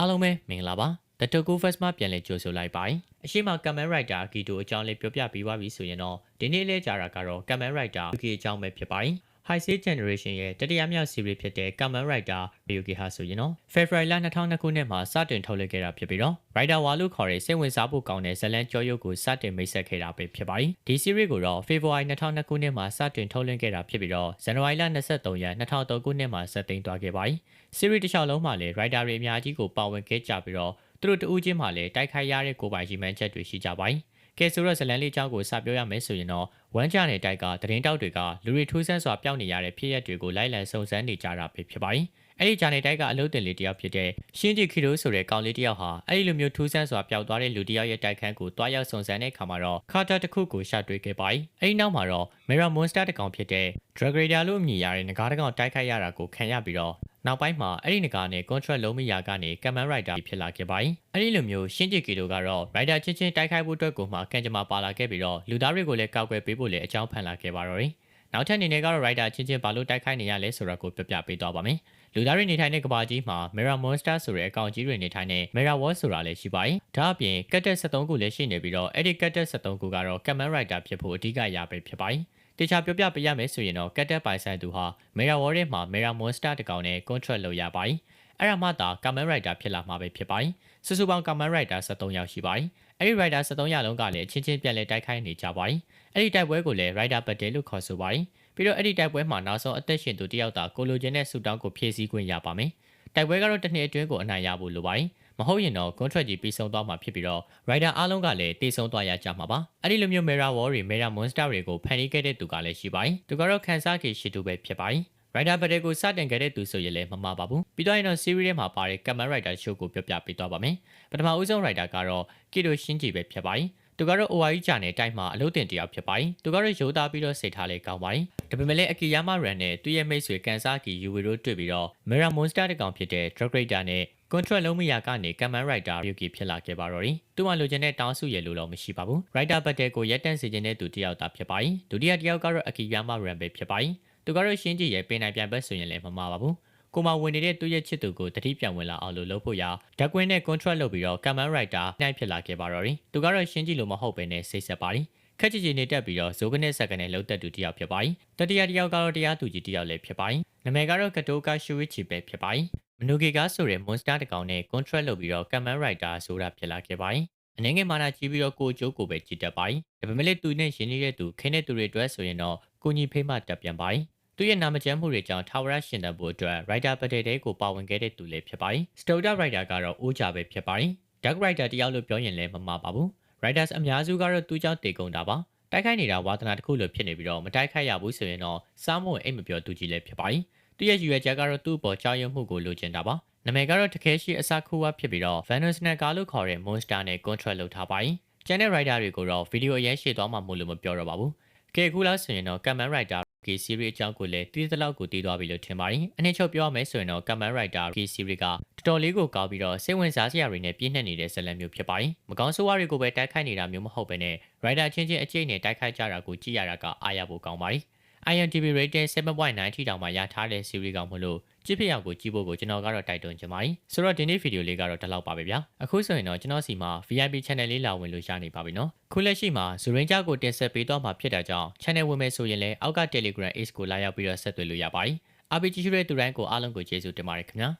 အားလုံးပဲမင်္ဂလာပါ The Toku First မှာပြန်လည်ကြိုဆိုလိုက်ပါတယ်အရှိမ Kamen Rider ဂီတိုအကြောင်းလေးပြောပြပေးပါပြီဆိုရင်တော့ဒီနေ့လဲကြာတာကတော့ Kamen Rider Ryuki အကြောင်းပဲဖြစ်ပါတယ် High State Generation ရဲ့တတိယမြောက် series ဖြစ်တဲ့ Kamen Rider Ryuki ဟာဆိုရင်တော့ February လ2002ခုနှစ်မှာစတင်ထုတ်လွှင့်ခဲ့တာဖြစ်ပြီးတော့ Rider War လို့ခေါ်တဲ့စိတ်ဝင်စားဖို့ကောင်းတဲ့ဇာတ်လမ်းကြောရုပ်ကိုစတင်မိတ်ဆက်ခဲ့တာပဲဖြစ်ပါတယ်ဒီ series ကိုတော့ February 2002ခုနှစ်မှာစတင်ထုတ်လွှင့်ခဲ့တာဖြစ်ပြီးတော့ January 23ရက်2003ခုနှစ်မှာဆက်သိမ်းသွားခဲ့ပါတယ် series တစ်လျှောက်လုံးမှာလည်း Rider တွေအများကြီးကိုပါဝင်ခဲ့ကြပြီးတော့သူတို့တဦးချင်းမှလည်းတိုက်ခိုက်ရတဲ့ကိုယ်ပိုင်ရီမှန်းချက်တွေရှိကြပါတယ်ကဲဆိုတော့ဇလန်လေးအကြောင်းကိုစပြောရမယ်ဆိုရင်တော့ဝမ်းကြတဲ့တိုက်ကသတင်းတောက်တွေကလူတွေထူးဆန်းစွာပျောက်နေရတဲ့ဖြစ်ရပ်တွေကိုလိုက်လံစုံစမ်းနေကြတာပဲဖြစ်ပါတယ်။အဲ့ဒီဂျာနေတိုက်ကအလုပ်တင်လေးတယောက်ဖြစ်တဲ့ရှင်းဂျီခီရိုဆိုတဲ့ကောင်လေးတယောက်ဟာအဲ့ဒီလိုမျိုးထူးဆန်းစွာပျောက်သွားတဲ့လူတယောက်ရဲ့တိုက်ခန်းကိုတွားရောက်စုံစမ်းတဲ့အခါမှာတော့ကာတာတစ်ခုကိုရှာတွေ့ခဲ့ပါတယ်။အဲ့ဒီနောက်မှာတော့ Mirror Monster တစ်ကောင်ဖြစ်တဲ့ Dragrader လို့အမည်ရတဲ့ငကားတစ်ကောင်တိုက်ခိုက်ရတာကိုခံရပြီးတော့နောက်ပိုင်းမှာအဲ့ဒီငကားနဲ့ contract လုံးမရကနေ Kamen Rider ဖြစ်လာခဲ့ပါတယ်။အဲ့ဒီလိုမျိုးရှင်းဂျီကီတိုကတော့ Rider ချင်းချင်းတိုက်ခိုက်ဖို့အတွက်ကိုမှကံကြမ္မာပါလာခဲ့ပြီးတော့လူသားတွေကိုလည်းကောက်ွယ်ပေးဖို့လည်းအကြောင်းဖန်လာခဲ့ပါတော့တယ်။နောက်ထပ်အနေနဲ့ကတော့ Rider ချင်းချင်းဘာလို့တိုက်ခိုက်နေရလဲဆိုတာကိုပြောပြပေးသွားပါမယ်။လူသားတွေနေထိုင်တဲ့ကမ္ဘာကြီးမှာ Mirror Monster ဆိုတဲ့အကောင်ကြီးတွေနေထိုင်တဲ့ Mirror World ဆိုတာလည်းရှိပါတယ်။ဒါအပြင်ကတ်တက်73ခုလည်းရှိနေပြီးတော့အဲ့ဒီကတ်တက်73ခုကတော့ Kamen Rider ဖြစ်ဖို့အဓိကအရာပဲဖြစ်ပါတယ်။တခြားပြောပြပေးရမယ်ဆိုရင်တော့ကတ်တက်ပိုင်ဆိုင်သူဟာ Mirror World ထဲမှာ Mirror Monster တကောင်နဲ့ contract လုပ်ရပါတယ်။အဲ့ဒါမှသာ Kamen Rider ဖြစ်လာမှာပဲဖြစ်ပါတယ်။စုစုပေါင်း Kamen Rider 73ယောက်ရှိပါတယ်။အဲ့ဒီ Rider 73ရာလုံးကလည်းအချင်းချင်းပြန်လည်တိုက်ခိုက်နေကြပါတယ်။အဲ့ဒီတိုက်ပွဲကိုလည်း Rider Battle လို့ခေါ်ဆိုပါတယ်။ပြီးတော့အဲ့ဒီတိုက်ပွဲမှာနောက်ဆုံးအသက်ရှင်သူတယောက်သာကိုလိုချင်တဲ့ဆူတောင်းကိုဖြည့်ဆည်းခွင့်ရပါမယ်။တိုက်ပွဲကတော့တစ်နှစ်အတွင်းကိုအနိုင်ရဖို့လိုပါတယ်။မဟုတ်ရင်တော့ contract ကြီးပြီးဆုံးသွားမှာဖြစ်ပြီးတော့ Rider အားလုံးကလည်းတည်ဆုံသွားရကြမှာပါအဲ့ဒီလိုမျိုး Mirror War တွေ Mirror Monster တွေကိုဖန်တီးခဲ့တဲ့သူကလည်းရှိပါတယ်သူကတော့ခန်းစားခေရှိသူပဲဖြစ်ပါတယ် Rider Battle ကိုစတင်ခဲ့တဲ့သူဆိုရင်လည်းမမှားပါဘူးပြီးတော့ရင်တော့ series ထဲမှာပါတဲ့ Kamen Rider show ကိုပြောပြပေးသွားပါမယ်ပထမဦးဆုံး Rider ကတော့ Kido Shinji ပဲဖြစ်ပါတယ်သူကတော့ OIE ဂျာနယ်တိုက်မှာအလုပ်တင်တယောက်ဖြစ်ပါတယ်သူကတော့ရိုးသားပြီးတော့စိတ်ထားလေးကောင်းပါတယ်ဒါပေမဲ့လည်း Akiyama Ran နဲ့သူ့ရဲ့မိတ်ဆွေကန်ဆာကီ Yui တို့တွေ့ပြီးတော့ Mirror Monster တကောင်ဖြစ်တဲ့ Dragrader နဲ့ contract လုံးမရကနေ Kamen Rider Ryuki ဖြစ်လာခဲ့ပါတော့တယ်သူမှလိုချင်တဲ့တောင်းစုရလို့တော့မရှိပါဘူး Rider Battle ကိုရက်တန့်စေခြင်းတဲ့သူတယောက်သာဖြစ်ပါတယ်ဒုတိယတယောက်ကတော့ Akiyama Ran ပဲဖြစ်ပါတယ်သူကတော့ရှင်းကြည့်ရဲ့ပင်နိုင်ပြန်ဘက်ဆိုရင်လည်းမမှားပါဘူးကိုမဝင်နေတဲ့သူ့ရဲ့ချစ်သူကိုတတိပြန်ဝင်လာအောင်လို့လုပ်ဖို့ရဓာတ်ကွင်းနဲ့ contract လုပ်ပြီးတော့ Kamen Rider နိုင်ဖြစ်လာခဲ့ပါတော့တယ်သူကတော့ရှင်းကြည့်လို့မဟုတ်ပဲနဲ့စိတ်ဆက်ပါတယ်ခက်ချစ်ချစ်နေတက်ပြီးတော့ဇိုးကနေစက္ကနဲ့လှုပ်သက်သူတယောက်ဖြစ်ပါတယ်တတိယတယောက်ကတော့တရားသူကြီးတယောက်လည်းဖြစ်ပါတယ်နာမည်ကတော့ကတိုကာရှူဝီချီပဲဖြစ်ပါတယ်မနူဂီကာဆိုတဲ့ monster တကောင်နဲ့ contract လုပ်ပြီးတော့ Kamen Rider ဆိုတာဖြစ်လာခဲ့ပါတယ်အနေငယ်မာနာကြီးပြီးတော့ကိုကျိုးကိုပဲကြည်တက်ပါတယ်ဒါပေမဲ့လည်းသူနဲ့ရင်းနှီးတဲ့သူခင်းတဲ့သူတွေအတွက်ဆိုရင်တော့ကိုကြီးဖေးမှတက်ပြန်ပါတယ်သူရဲ့နာမကျန်းမှုတွေကြောင့်ထာဝရရှင်သန်ဖို့အတွက် Rider Battle တဲကိုပါဝင်ခဲ့တဲ့သူလည်းဖြစ်ပါတယ် Stoda Rider ကတော့အိုးကြပဲဖြစ်ပါတယ် Dark Rider တယောက်လို့ပြောရင်လည်းမမှားပါဘူး Riders အများစုကတော့သူ့ကြောင့်တေကုန်တာပါတိုက်ခိုက်နေတာဝါသနာတစ်ခုလိုဖြစ်နေပြီးတော့မတိုက်ခိုက်ရဘူးဆိုရင်တော့စားမို့အိမ်မပြောသူကြီးလည်းဖြစ်ပါတယ်သူရဲ့ရွေချက်ကတော့သူ့ပေါ်ကြောက်ရွံ့မှုကိုလိုချင်တာပါနာမည်ကတော့တခဲရှိအစခုဝါဖြစ်ပြီးတော့ Venus Snacker လို့ခေါ်တဲ့ monster နဲ့ contract လုပ်ထားပါတယ်ကျန်တဲ့ Rider တွေကိုတော့ဗီဒီယိုအရင်ရှေ့သွားမှမို့လို့မပြောတော့ပါဘူးကဲခုလားဆိုရင်တော့ Kamen Rider K series အကြောင်းကိုလည်းတည်တလောက်ကိုတည်သွားပြီလို့ထင်ပါတယ်အနည်းချုပ်ပြောရမယ်ဆိုရင်တော့ Kamen Rider K series ကတော်တော်လေးကိုကောက်ပြီးတော့စိတ်ဝင်စားစရာတွေနဲ့ပြည့်နှက်နေတဲ့ဇာတ်လမ်းမျိုးဖြစ်ပါတယ်မကောင်းဆိုးဝါးတွေကိုပဲတိုက်ခိုက်နေတာမျိုးမဟုတ်ဘဲနဲ့ Rider ချင်းချင်းအကျိတ်နဲ့တိုက်ခိုက်ကြတာကိုကြည့်ရတာကအားရဖို့ကောင်းပါတယ် IMDb rating 7.9 ထိတောင်မှရထားတဲ့ series ကောင်မလို့ကြည့်ဖြစ်အောင်ကိုကြည့်ဖို့ကိုကျွန်တော်ကတော့တိုက်တွန်းချင်ပါတယ်ဆိုတော့ဒီနေ့ဗီဒီယိုလေးကတော့ဒီလောက်ပါပဲဗျာအခုဆိုရင်တော့ကျွန်တော်စီမှာ VIP channel လေးလာဝင်လို့ရနေပါပြီနော်ခုလက်ရှိမှာဇူရင်းကြကိုတင်ဆက်ပေးတော့မှာဖြစ်တာကြောင့် channel ဝင်မယ်ဆိုရင်လည်းအောက်က Telegram Ace ကိုလာရောက်ပြီးတော့ဆက်သွယ်လို့ရပါတယ် RPG ရှိတဲ့သူတိုင်းကိုအားလုံးကိုကျေးဇူးတင်ပါတယ်ခင်ဗျာ